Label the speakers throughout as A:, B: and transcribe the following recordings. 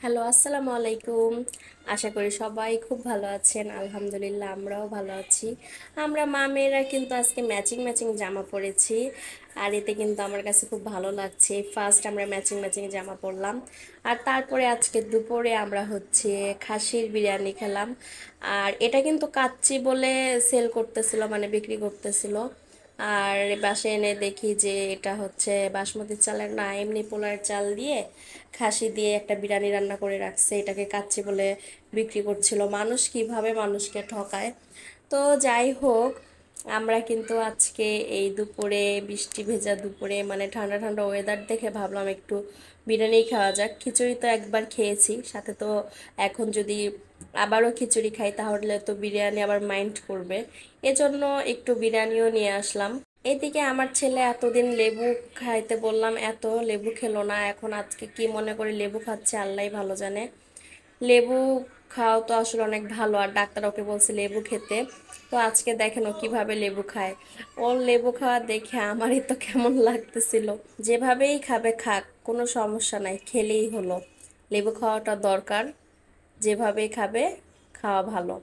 A: Hello, আসসালামু আলাইকুম। আশা করি সবাই খুব ভালো আছেন। আলহামদুলিল্লাহ আমরাও ভালো আছি। আমরা মা মেয়েরা কিন্তু আজকে ম্যাচিং ম্যাচিং জামা পরেছি, আর এতে কিন্তু আমার কাছে খুব ভালো লাগছে। ফার্স্ট আমরা ম্যাচিং ম্যাচিং জামা পরলাম, আর তারপরে আজকে দুপুরে আমরা খাসির বিরিয়ানি খেলাম। আর এটা কিন্তু কাচ্চি বলে সেল করতেছিল, মানে বিক্রি করতেছিল। আর বাসায় এনে দেখি যে এটা বাসমতি চালের না, এমনি পোলার চাল দিয়ে খাসি দিয়ে একটা বিরিয়ানি রান্না করে রাখছে, এটাকে কাচ্চি বলে বিক্রি করছিল। মানুষ কিভাবে মানুষকে ঠকায়। তো যাই হোক, আমরা কিন্তু আজকে এই দুপুরে, বৃষ্টি ভেজা দুপুরে, মানে ঠান্ডা ঠান্ডা ওয়েদার দেখে ভাবলাম একটু বিরিয়ানি খাওয়া যাক। খিচুড়ি তো একবার খেয়েছি, সাথে তো এখন যদি আবারও খিচুড়ি খাই তাহলে তো বিরিয়ানি আবার মাইন্ড করবে। এজন্য একটু বিরিয়ানিও নিয়ে আসলাম। এদিকে আমার ছেলে এতদিন লেবু খাইতে বললাম, এত লেবু খেলো না, এখন আজকে কি মনে করে লেবু খাচ্ছে আল্লাহই ভালো জানে। লেবু খাওয়া তো আসলে অনেক ভালো, আর ডাক্তার ওকে বলছে লেবু খেতে। তো আজকে দেখেন ও কিভাবে লেবু খায়। ওর লেবু খাওয়া দেখে আমারই তো কেমন লাগতেছিল। যেভাবেই খাবে খাক, কোনো সমস্যা নাই, খেলেই হলো। লেবু খাওয়াটা দরকার, যেভাবে খাবে খাওয়া ভালো।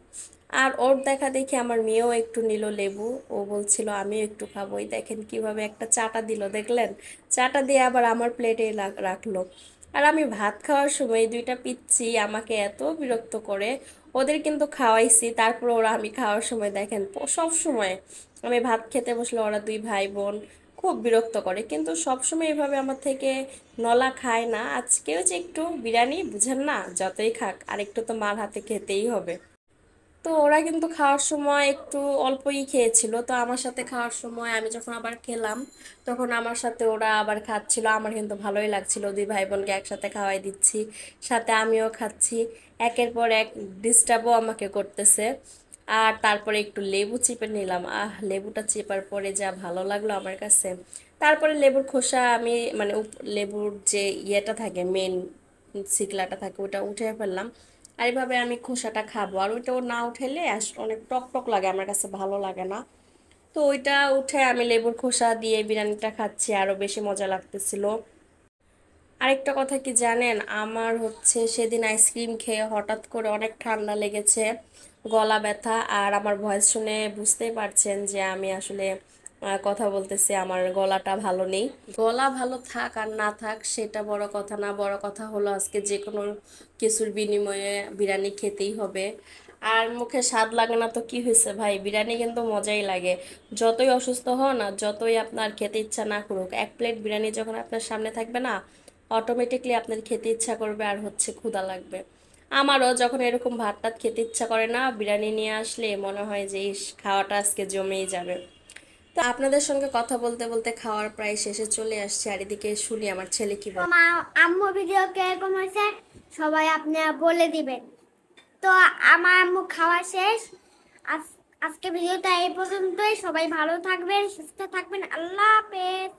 A: আর ওর দেখা দেখি আমার মেয়েও একটু নিল লেবু, ও বলছিল আমিও একটু খাবো। এই দেখেন কিভাবে একটা চাটা দিল, দেখলেন? চাটা দিয়ে আবার আমার প্লেটে রাখলো। আর আমি ভাত খাওয়ার সময় এই দুইটা পিচ্ছি আমাকে এত বিরক্ত করে। ওদের কিন্তু খাওয়াইছি, তারপর ওরা আমি খাওয়ার সময় দেখেন সব সময় আমি ভাত খেতে বসলে ওরা দুই ভাই বোন খুব বিরক্ত করে, কিন্তু সবসময় এভাবে আমার থেকে নলা খায় না। আজকেও যে একটু বিরিয়ানি, বুঝেন না, যতই খাক আর একটু তো মার হাতে খেতেই হবে। তো ওরা কিন্তু খাওয়ার সময় একটু অল্পই খেয়েছিল, তো আমার সাথে খাওয়ার সময় আমি যখন আবার খেলাম তখন আমার সাথে ওরা আবার খাচ্ছিল। আমার কিন্তু ভালোই লাগছিল, দুই ভাই বোনকে একসাথে খাওয়াই দিচ্ছি, সাথে আমিও খাচ্ছি। একের পর এক ডিস্টার্বও আমাকে করতেছে। আর তারপরে একটু লেবু চিপে নিলাম, লেবুটা চিপার পরে যা ভালো লাগলো আমার কাছে। তারপরে লেবুর খোসা আমি, মানে লেবুর যে ইয়েটা থাকে, মেন শিকলাটা থাকে, ওটা উঠে ফেললাম। আর এইভাবে আমি খোসাটা খাবো, আর ওইটাও না উঠাইলে অনেক টক টক লাগে, আমার কাছে ভালো লাগে না। তো ওইটা উঠে আমি লেবুর খোসা দিয়ে বিরিয়ানিটা খাচ্ছি, আরো বেশি মজা লাগতেছিল। আরেকটা কথা কি জানেন, আমার সেদিন আইসক্রিম খেয়ে হঠাৎ করে অনেক ঠান্ডা লেগেছে, গলা ব্যথা। আর আমার ভয়েস শুনে বুঝতেই পারছেন যে আমি আসলে কথা বলতেছি, আমার গলাটা ভালো নেই। গলা ভালো থাক আর না থাক সেটা বড় কথা না, বড় কথা হলো আজকে যে কোনো কিছুর বিনিময়ে বিরিয়ানি খেতেই হবে। আর মুখে স্বাদ লাগে না তো কি হয়েছে ভাই, বিরিয়ানি কিন্তু মজাই লাগে। যতই অসুস্থ হন আর যতই আপনার খেতে ইচ্ছা না করুক, এক প্লেট বিরিয়ানি যখন আপনার সামনে থাকবে না, অটোমেটিকলি আপনার খেতে ইচ্ছা করবে, আর ক্ষুধা লাগবে। আমারও যখন এরকম ভাত টাত খেতে ইচ্ছা করে না, বিরিয়ানি নিয়ে আসলে মনে হয় যে ইস, খাওয়াটা আজকে জমেই যাবে। তো আপনাদের সঙ্গে কথা বলতে বলতে খাওয়ার প্রায় শেষে চলে আসছে, আর এদিকে শুনি আমার ছেলে কি বলে।
B: আমার আম্মু ভিডিও কিরকম হয়েছে সবাই আপনারা বলে দিবেন। তো আমার আম্মু খাওয়া শেষ। আজকে ভিডিওটা এই পর্যন্তই। সবাই ভালো থাকবেন, সুস্থ থাকবেন। আল্লাহ হাফেজ।